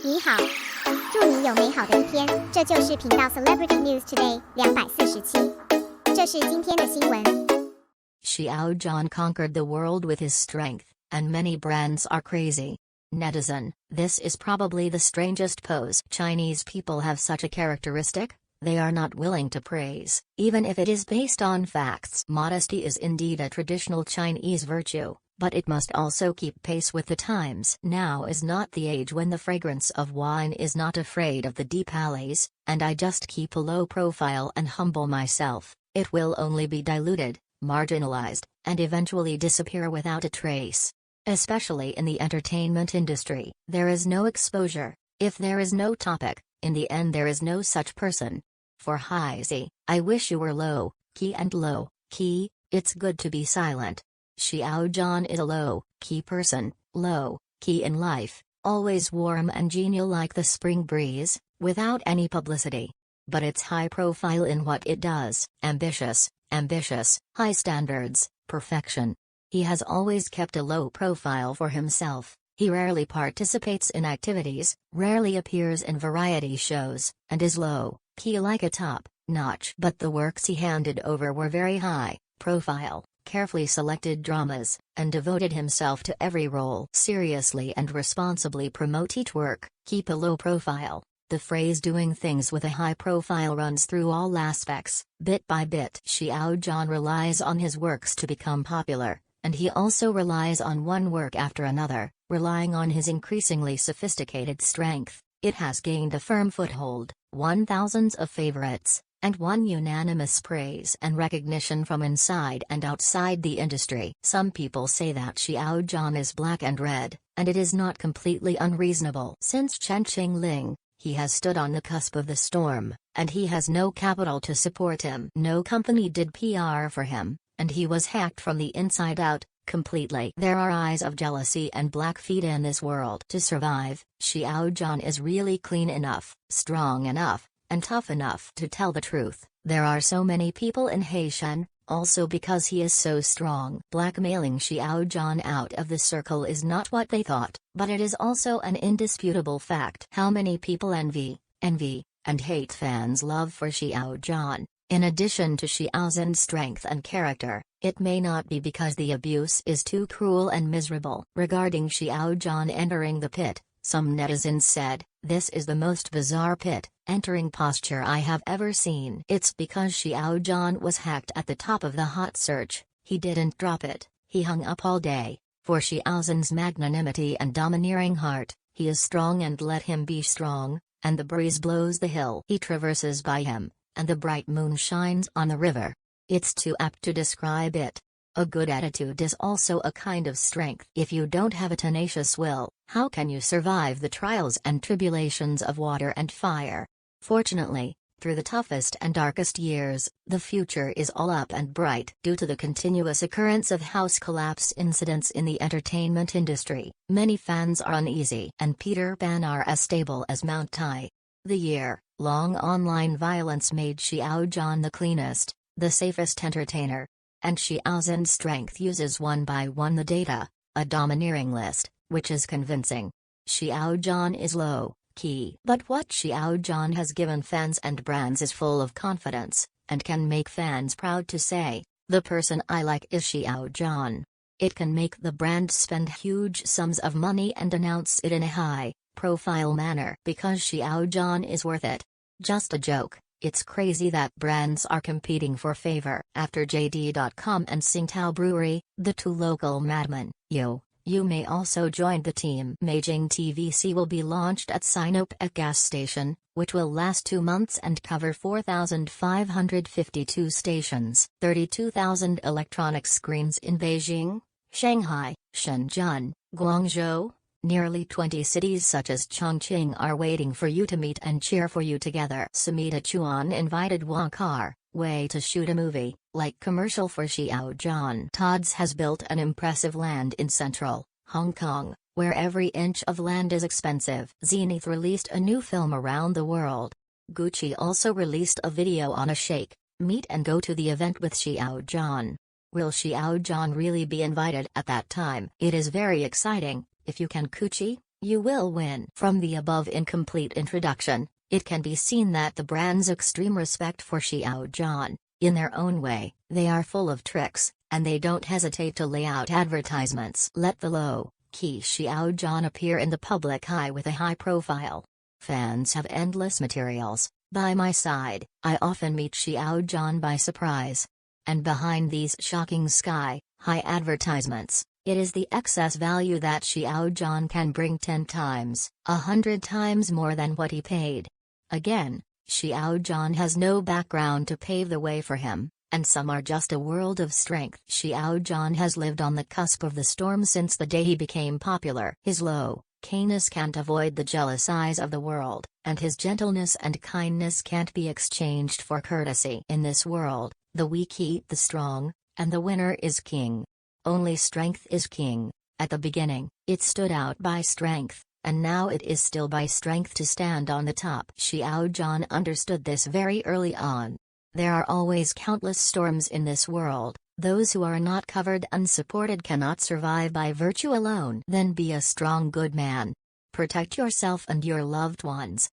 你好，祝你有美好的一天。这就是频道 Celebrity News Today 247。这是今天的新闻。Xiao Zhan conquered the world with his strength, and many brands are crazy. Netizen, this is probably the strangest pose. Chinese people have such a characteristic. They are not willing to praise, even if it is based on facts. Modesty is indeed a traditional Chinese virtue, but it must also keep pace with the times. Now is not the age when the fragrance of wine is not afraid of the deep alleys, and I just keep a low profile and humble myself. It will only be diluted, marginalized, and eventually disappear without a trace. Especially in the entertainment industry, there is no exposure. If there is no topic, in the end there is no such person. For Heisey, I wish you were low key and low key. It's good to be silent. Xiao Zhan is a low key person, low key in life, always warm and genial like the spring breeze, without any publicity. But it's high profile in what it does. Ambitious, high standards, perfection. He has always kept a low profile for himself. He rarely participates in activities, rarely appears in variety shows, and is low key like a top-notch. But the works he handed over were very high profile, carefully selected dramas, and devoted himself to every role. Seriously and responsibly promote each work, keep a low profile. The phrase doing things with a high profile runs through all aspects, bit by bit. Xiao Zhan relies on his works to become popular, and he also relies on one work after another, relying on his increasingly sophisticated strength. It has gained a firm foothold, won thousands of favorites, and won unanimous praise and recognition from inside and outside the industry. Some people say that Xiao Zhan is black and red, and it is not completely unreasonable. Since Chen Qingling, he has stood on the cusp of the storm, and he has no capital to support him. No company did PR for him, and he was hacked from the inside out, completely. There are eyes of jealousy and black feet in this world. To survive, Xiao Zhan is really clean enough, strong enough, and tough enough to tell the truth. There are so many people in Heishan, also because he is so strong. Blackmailing Xiao Zhan out of the circle is not what they thought, but it is also an indisputable fact. How many people envy, and hate fans' love for Xiao Zhan. In addition to Xiao Zhan's strength and character, it may not be because the abuse is too cruel and miserable. Regarding Xiao Zhan entering the pit, some netizens said, "This is the most bizarre pit entering posture I have ever seen." It's because Xiao Zhan was hacked at the top of the hot search. He didn't drop it, he hung up all day. For Xiao Zhan's magnanimity and domineering heart, he is strong and let him be strong, and the breeze blows the hill he traverses by him, and the bright moon shines on the river. It's too apt to describe it. A good attitude is also a kind of strength. If you don't have a tenacious will, how can you survive the trials and tribulations of water and fire? Fortunately, through the toughest and darkest years, the future is all up and bright. Due to the continuous occurrence of house collapse incidents in the entertainment industry, many fans are uneasy. And Peter Pan are as stable as Mount Tai. The year-long online violence made Xiao Zhan the cleanest, the safest entertainer. And Xiao Zhan's strength uses one by one the data, a domineering list, which is convincing. Xiao Zhan is low key. But what Xiao Zhan has given fans and brands is full of confidence, and can make fans proud to say, "The person I like is Xiao Zhan." It can make the brand spend huge sums of money and announce it in a high-profile manner because Xiao Zhan is worth it. Just a joke. It's crazy that brands are competing for favor. After JD.com and Tsingtao Brewery, the two local madmen, you may also join the team. Beijing TVC will be launched at Sinopec gas station, which will last 2 months and cover 4,552 stations. 32,000 electronic screens in Beijing, Shanghai, Shenzhen, Guangzhou. Nearly 20 cities such as Chongqing are waiting for you to meet and cheer for you together. Sumita Chuan invited Wang Kar-wei to shoot a movie-like commercial for Xiao Zhan. Todd's has built an impressive land in central Hong Kong, where every inch of land is expensive. Zenith released a new film around the world. Gucci also released a video on a shake, meet and go to the event with Xiao Zhan. Will Xiao Zhan really be invited at that time? It is very exciting. If you can Gucci, You will win. From the above incomplete introduction, it can be seen that the brand's extreme respect for Xiao Zhan. In their own way, they are full of tricks, and they don't hesitate to lay out advertisements. Let the low-key Xiao Zhan appear in the public eye with a high profile. Fans have endless materials. By my side, I often meet Xiao Zhan by surprise. And behind these shocking sky-high advertisements, it is the excess value that Xiao Zhan can bring 10 times, 100 times more than what he paid. Again, Xiao Zhan has no background to pave the way for him, and some are just a world of strength. Xiao Zhan has lived on the cusp of the storm since the day he became popular. His low-keyness can't avoid the jealous eyes of the world, and his gentleness and kindness can't be exchanged for courtesy. In this world, the weak eat the strong, and the winner is king. Only strength is king. At the beginning, it stood out by strength, and now it is still by strength to stand on the top. Xiao Zhan understood this very early on. There are always countless storms in this world. Those who are not covered and supported cannot survive by virtue alone. Then be a strong good man. Protect yourself and your loved ones.